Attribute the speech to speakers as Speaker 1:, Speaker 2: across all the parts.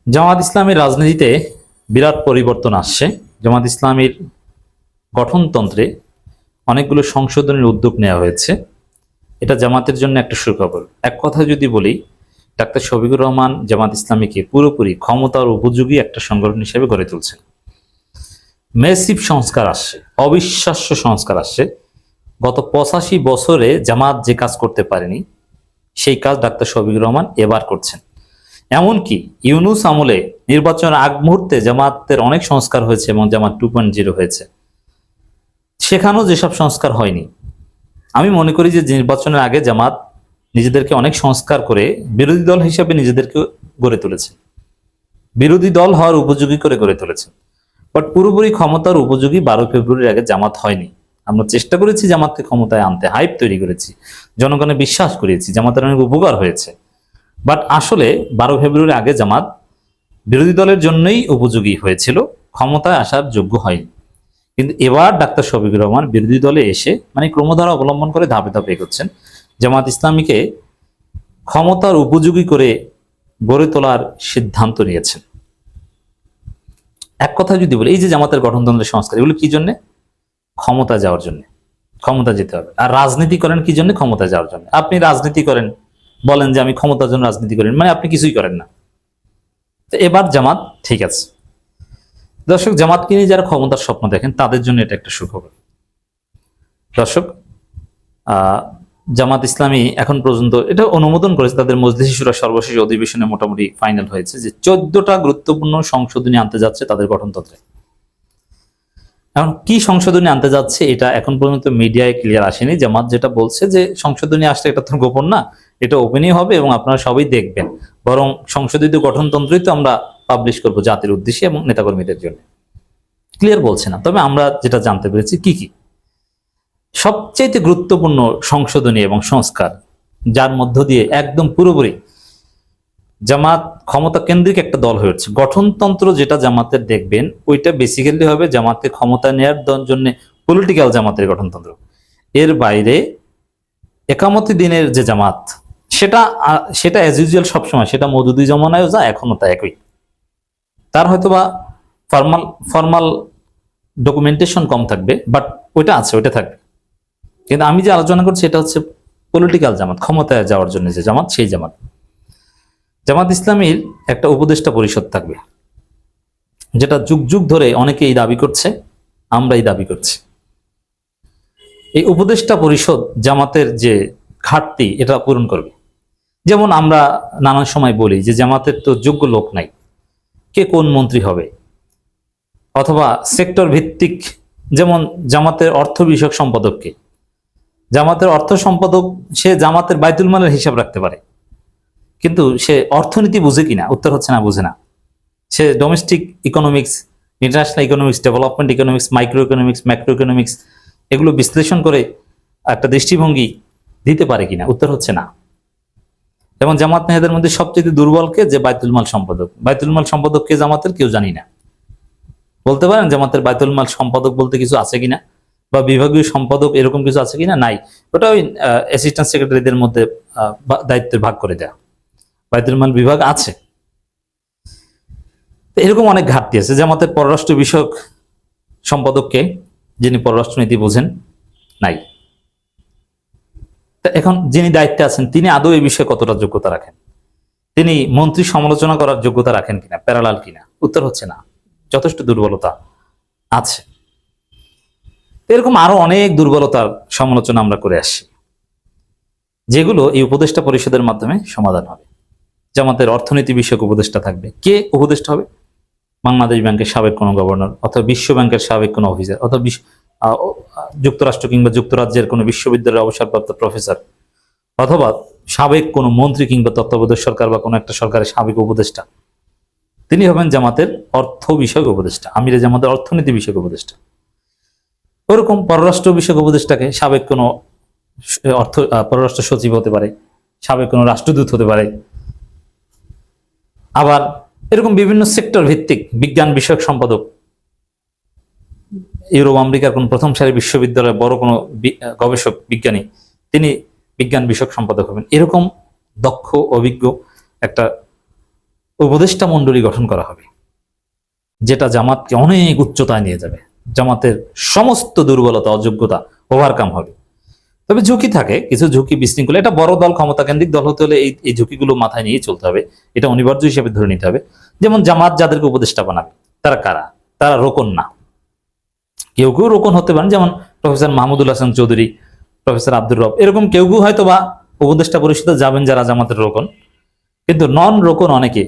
Speaker 1: জামাত ইসলামের রাজনীতিতে বিরাট পরিবর্তন আসছে। জামাত ইসলামের গঠনতন্ত্রে অনেকগুলো সংশোধনের উদ্যোগ নেওয়া হয়েছে। এটা জামাতের জন্য একটা সুখবর। এক কথা যদি বলি, ডাক্তার শফিকুর রহমান জামাত ইসলামীকে পুরোপুরি ক্ষমতার উপযোগী একটা সংগঠন হিসেবে গড়ে তুলছেন। ম্যাসিভ সংস্কার আসছে, অবিশ্বাস্য সংস্কার আসছে। গত 85 বছরে জামাত যে কাজ করতে পারেনি, সেই কাজ ডাক্তার শফিকুর রহমান এবার করছেন। এমনকি ইউনুস আমলে নির্বাচনের আগ মুহূর্তে জামাতের অনেক সংস্কার হয়েছে এবং জামাত 2.0 হয়েছে, সেখানেও যেসব সংস্কার হয়নি। আমি মনে করি যে নির্বাচনের আগে জামাত নিজেদেরকে অনেক সংস্কার করে বিরোধী দল হিসেবে নিজেদেরকে গড়ে তুলেছে, বিরোধী দল হওয়ার উপযোগী করে গড়ে তুলেছে। বাট পুরোপুরি ক্ষমতার উপযোগী 12 ফেব্রুয়ারির আগে জামাত হয়নি। আমরা চেষ্টা করেছি জামাতকে ক্ষমতায় আনতে, হাইপ তৈরি করেছি, জনগণে বিশ্বাস করিয়েছি, জামাতের অনেক উপকার হয়েছে। বাট আসলে 12 ফেব্রুয়ারি আগে জামাত বিরোধী দলের জন্যই উপযোগী হয়েছিল, ক্ষমতায় আসার যোগ্য হয়নি। কিন্তু এবার ডাক্তার শফিকুর রহমান বিরোধী দলে এসে ক্রমধারা অবলম্বন করে ধাপে ধাপে এগোচ্ছেন। জামাত ইসলামীকে ক্ষমতার উপযোগী করে গড়ে তোলার সিদ্ধান্ত নিয়েছেন। এক কথা যদি বলি, এই যে জামাতের গঠনতন্ত্রের সংস্কার, এগুলো কি জন্য? ক্ষমতা যাওয়ার জন্য, ক্ষমতা যেতে হবে। আর রাজনীতি করেন কি জন্য? ক্ষমতা যাওয়ার জন্য। আপনি রাজনীতি করেন, বলেন যে আমি ক্ষমতার জন্য রাজনীতি করেন, আপনি কিছুই করেন না। তো এবার জামাত ঠিক আছে। দর্শক, জামাতকে নিয়ে যারা ক্ষমতার স্বপ্ন দেখেন তাদের জন্য এটা একটা সুখবর। দর্শক, জামাত ইসলামী এখন পর্যন্ত এটা অনুমোদন করেছে, তাদের মজলিস শুরা সর্বশেষ অধিবেশনে মোটামুটি ফাইনাল হয়েছে যে 14টা গুরুত্বপূর্ণ সংশোধনী আনতে যাচ্ছে তাদের গঠনতন্ত্রে। এখন কি সংশোধনী আনতে যাচ্ছে এটা এখন পর্যন্ত মিডিয়ায় ক্লিয়ার আসেনি। জামাত যেটা বলছে যে সংশোধনী আসলে এটা তো গোপন না, এটা ওপেনই হবে এবং আপনারা সবাই দেখবেন, বরং সংশোধিত গঠনতন্ত্রই তো আমরা পাবলিশ করবো জাতির উদ্দেশ্যে এবং নেতাকর্মীদের জন্য। ক্লিয়ার বলছে না, তবে আমরা যেটা জানতে পেরেছি কি কি সবচেয়ে গুরুত্বপূর্ণ সংশোধনী এবং সংস্কার, যার মধ্য দিয়ে একদম পুরোপুরি জামাত ক্ষমতা কেন্দ্রিক একটা দল হয়ে উঠছে। গঠনতন্ত্র যেটা জামাতের দেখবেন, ওইটা বেসিক্যালি হবে জামাতকে ক্ষমতা নেওয়ার জন্য পলিটিক্যাল জামাতের গঠনতন্ত্র। এর বাইরে একামতি দিনের যে জামাত, সেটা অ্যাজ ইউজুয়াল সবসময়, সেটা মওদুদি জমানায়ও যা এখনো তা একই। তার হয়তোবা ফর্মাল ডকুমেন্টেশন কম থাকবে, বাট ওইটা আছে, ওইটা থাকবে। কিন্তু আমি যে আলোচনা করছি এটা হচ্ছে পলিটিক্যাল জামাত, ক্ষমতায় যাওয়ার জন্য যে জামাত, সেই জামাত। জামাত ইসলামীর একটা উপদেষ্টা পরিষদ থাকবে, যেটা যুগ যুগ ধরে অনেকেই দাবি করছে, আমরাই দাবি করছি। এই উপদেষ্টা পরিষদ জামাতের যে ঘাটতি এটা পূরণ করবে। যেমন আমরা নানান সময় বলি যে জামাতের তো যোগ্য লোক নাই, কে কোন মন্ত্রী হবে, অথবা সেক্টর ভিত্তিক, যেমন জামাতের অর্থ বিষয়ক সম্পাদককে, জামাতের অর্থ সম্পাদক সে জামাতের বাইতুল মালের হিসাব রাখতে পারে, কিন্তু সে অর্থনীতি বুঝে কিনা? উত্তর হচ্ছে না, বুঝে না। সে domestic economics, international economics, development economics, micro economics, macro economics, এগুলো বিশ্লেষণ করে একটা দৃষ্টিভঙ্গি দিতে পারে কিনা? উত্তর হচ্ছে না। এবং জামাত নেতাদের মধ্যে সবচেয়ে দুর্বলকে যে বাইতুল মাল সম্পাদক, বাইতুল মাল সম্পাদক কে জামাতের কেউ জানি না। বলতে পারেন জামাতের বাইতুল মাল সম্পাদক বলতে কিছু আছে কিনা, বা বিভাগীয় সম্পাদক এরকম কিছু আছে কিনা? নাই। ওটা ওই অ্যাসিস্ট্যান্ট সেক্রেটারিদের মধ্যে দায়িত্বের ভাগ করে দেয়া। বাইতুল মাল বিভাগ আছে। এরকম অনেক ঘাটতি আছে। জামাতের পররাষ্ট্র বিষয়ক সম্পাদককে, যিনি পররাষ্ট্রনীতি বোঝেন, নাই। এখন যিনি দায়িত্বে আছেন তিনি আদৌ এই বিষয়ে কতটা যোগ্যতা রাখেন? তিনি মন্ত্রী সমালোচনা করার যোগ্যতা রাখেন কিনা, প্যারালাল কিনা? উত্তর হচ্ছে না, যথেষ্ট দুর্বলতা আছে। এরকম আরো অনেক দুর্বলতার সমালোচনা আমরা করে আসছি, যেগুলো এই উপদেষ্টা পরিষদের মাধ্যমে সমাধান হবে। জামাতের অর্থনীতি বিষয়ক উপদেষ্টা থাকবে। কে উপদেষ্টা হবে? বাংলাদেশ ব্যাংকের সাবেক কোনো গভর্নর, অথবা বিশ্ব ব্যাংকের সাবেক কোনো অফিসার, অথবা যুক্তরাষ্ট্র কিংবা যুক্তরাজ্যের কোনো বিশ্ববিদ্যালয়ের অবসরপ্রাপ্ত প্রফেসর, অথবা সাবেক কোনো মন্ত্রী কিংবা তত্ত্বাবধায়ক সরকার বা কোনো একটা সরকারের সাবেক উপদেষ্টা। তিনি হবেন জামাতের অর্থ বিষয়ক উপদেষ্টা, আমিরে জামাতের অর্থনীতি বিষয়ক উপদেষ্টা। ওরকম পররাষ্ট্র বিষয়ক উপদেষ্টাকে সাবেক কোনো পররাষ্ট্র সচিব হতে পারে, সাবেক কোনো রাষ্ট্রদূত হতে পারে। আবার এরকম বিভিন্ন সেক্টর ভিত্তিক বিজ্ঞান বিষয়ক সম্পাদক, ইউরোপ আমেরিকার কোন প্রথম সারির বিশ্ববিদ্যালয়ের বড় কোনো গবেষক বিজ্ঞানী, তিনি বিজ্ঞান বিষয়ক সম্পাদক হবেন। এরকম দক্ষ অভিজ্ঞ একটা উপদেষ্টা মণ্ডলী গঠন করা হবে, যেটা জামাতকে অনেক উচ্চতায় নিয়ে যাবে, জামাতের সমস্ত দুর্বলতা অযোগ্যতা ওভারকাম হবে। তবে ঝুঁকি থাকে, কিছু ঝুঁকি বিশৃঙ্খলা, এটা বড় দল, ক্ষমতা কেন্দ্রিক দল হতে হলে এই ঝুঁকিগুলো মাথায় নিয়ে চলতে হবে, এটা অনিবার্য হিসেবে ধরে নিতে হবে। যেমন জামাত যাদেরকে উপদেষ্টা বানাবে তারা কারা? তারা রোকন না, কেউ কেউ রোকন হতে পারেন, যেমন প্রফেসর মাহমুদুল হাসান চৌধুরী, প্রফেসর আব্দুর রব, এরকম কেউ কেউ হয়তো বা উপদেষ্টা পরিষদে যাবেন যারা জামাতের রোকন। কিন্তু নন রোকন অনেকে,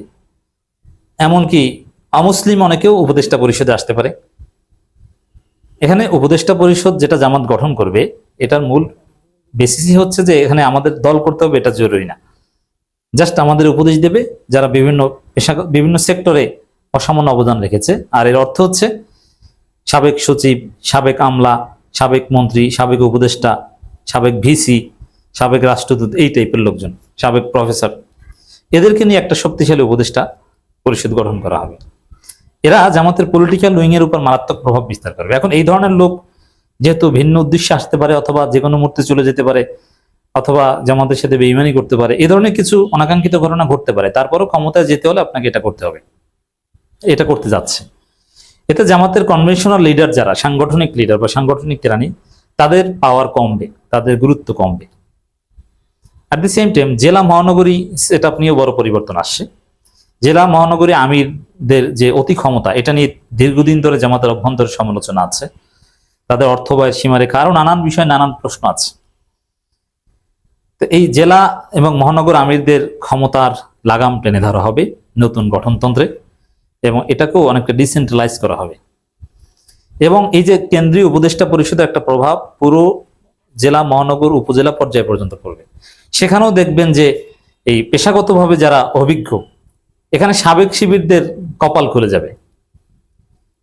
Speaker 1: এমনকি অমুসলিম অনেকেও উপদেষ্টা পরিষদে আসতে পারে। এখানে উপদেষ্টা পরিষদ যেটা জামাত গঠন করবে, এটার মূল বেসিসই হচ্ছে যে এখানে আমাদের দল করতে হবে এটা জরুরি না, জাস্ট আমাদের উপদেশ দেবে যারা বিভিন্ন সেক্টরে অসামান্য অবদান রেখেছে। আর এর অর্থ হচ্ছে সাবেক সচিব, সাবেক আমলা, সাবেক মন্ত্রী, সাবেক উপদেষ্টা, সাবেক ভিসি, সাবেক রাষ্ট্রদূত, এই টাইপের লোকজন, সাবেক প্রফেসর, এদেরকে নিয়ে একটা শক্তিশালী উপদেষ্টা পরিষদ গঠন করা হবে। এরা জামাতের পলিটিক্যাল উইং এর উপর মারাত্মক প্রভাব বিস্তার করবে। এখন এই ধরনের লোক যেহেতু ভিন্ন উদ্দেশ্যে আসতে পারে, অথবা যে কোনো মুহূর্তে চলে যেতে পারে, অথবা জামাতের সাথে বেইমানি করতে পারে, এই ধরনের কিছু অনাকাঙ্ক্ষিত ঘটনা ঘটতে পারে। তারপরও ক্ষমতায় যেতে হলে আপনাকে এটা করতে হবে, এটা করতে যাচ্ছে। এতে জামাতের কনভেনশনাল লিডার যারা, সাংগঠনিক লিডার বা সাংগঠনিক কেরানি, তাদের পাওয়ার কমবে, তাদের গুরুত্ব কমবে। অ্যাট দি সেম টাইম জেলা মহানগরী সেটআপ নিয়েও বড় পরিবর্তন আসছে। জেলা মহানগরী আমিরদের যে অতি ক্ষমতা, এটা নিয়ে দীর্ঘদিন ধরে জামাতের অভ্যন্তর সমালোচনা আছে, তাদের অর্থ ব্যয়ের সীমারেখা, আরো নানান বিষয়ে নানান প্রশ্ন আছে। তো এই জেলা এবং মহানগর আমিরদের ক্ষমতার লাগাম টেনে ধরা হবে নতুন গঠনতন্ত্রে, এবং এটাকেও অনেকটা ডিসেন্ট্রালাইজ করা হবে। এবং এই যে কেন্দ্রীয় উপদেষ্টা পরিষদের একটা প্রভাব পুরো জেলা মহানগর উপজেলা পর্যায় পর্যন্ত পড়বে। সেখানেও দেখবেন যে এই পেশাগতভাবে যারা অভিজ্ঞ, এখানে সাবেক শিবিরদের কপাল খুলে যাবে।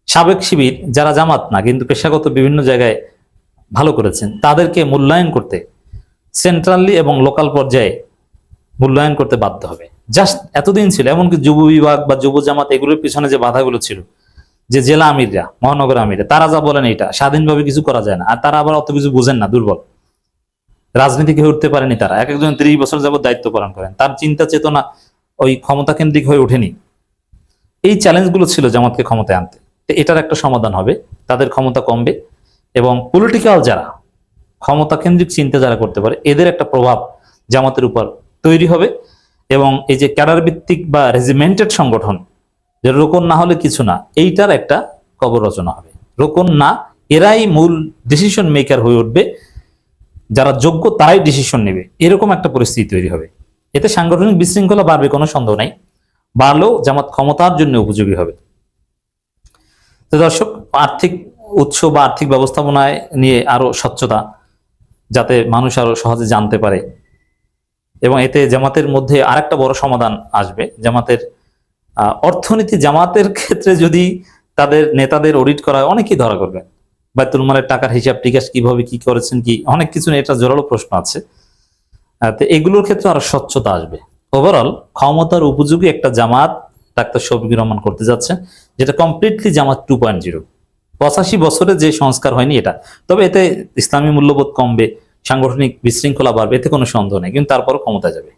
Speaker 1: সাবেক শিবির যারা জামাত না কিন্তু পেশাগত বিভিন্ন জায়গায় ভালো করেছেন, তাদেরকে মূল্যায়ন করতে সেন্ট্রালি এবং লোকাল পর্যায়ে মূল্যায়ন করতে বাধ্য হবে। জাস্ট এতদিন ছিল, এমনকি যুব বিভাগ বা যুব জামাত, এগুলোর পিছনে যে বাধাগুলো ছিল, যে জেলা আমিররা, মহানগর আমিররা, তারা যা বলেন এটা স্বাধীনভাবে কিছু করা যায় না, আর তারা আবার অত কিছু বুঝেন না, দুর্বল, রাজনীতিকে হয়ে উঠতে পারেনি তারা। এক একজন 30 বছর যাবত দায়িত্ব পালন করেন, তার চিন্তা চেতনা ওই ক্ষমতা কেন্দ্রিক হয়ে ওঠেনি। এই চ্যালেঞ্জগুলো ছিল জামাতকে ক্ষমতায় আনতে। তো এটার একটা সমাধান হবে, তাদের ক্ষমতা কমবে, এবং পলিটিক্যাল যারা ক্ষমতা কেন্দ্রিক চিন্তা যারা করতে পারে, এদের একটা প্রভাব জামাতের উপর তৈরি হবে। এবং এই যে ক্যাডার ভিত্তিক বা রেজিমেন্টেড সংগঠন, যে রোকন না হলে কিছু না, এইটার একটা কবর রচনা হবে। রোকন না, এরাই মূল ডিসিশন মেকার হয়ে উঠবে, যারা যোগ্য তারাই ডিসিশন নেবে, এরকম একটা পরিস্থিতি তৈরি হবে। এতে সাংগঠনিক বিশৃঙ্খলা বাড়বে, কোনো সন্দেহ নাই, বাড়লেও জামাত ক্ষমতার জন্য উপযোগী হবে। তো দর্শক, আর্থিক উৎস বা আর্থিক ব্যবস্থাপনায় নিয়ে আরো স্বচ্ছতা, যাতে মানুষ আরো সহজে জানতে পারে, এবং এতে জামাতের মধ্যে আরেকটা বড় সমাধান আসবে। জামাতের অর্থনীতি, জামাতের ক্ষেত্রে যদি তাদের নেতাদের অডিট করা হয়, অনেকেই ধরা করবে। বাইতুল মালের টাকার হিসাব টিকাস কিভাবে কি করেছেন, কি অনেক কিছু নিয়ে এটা জোরালো প্রশ্ন আছে। তো এগুলোর ক্ষেত্রে আরো স্বচ্ছতা আসবে। ওভারঅল ক্ষমতার উপযোগী একটা জামাত ডাক্তার শফিকুর রহমান করতে যাচ্ছে, যেটা কমপ্লিটলি জামাত 2.0। 85 বছরে যে সংস্কার হয়নি এটা। তবে এতে ইসলামী মূল্যবোধ কমবে, সাংগঠনিক বিশৃঙ্খলা বাড়বে, এতে কোনো সন্দেহ নেই, কিন্তু তারপরও ক্ষমতা যাবে।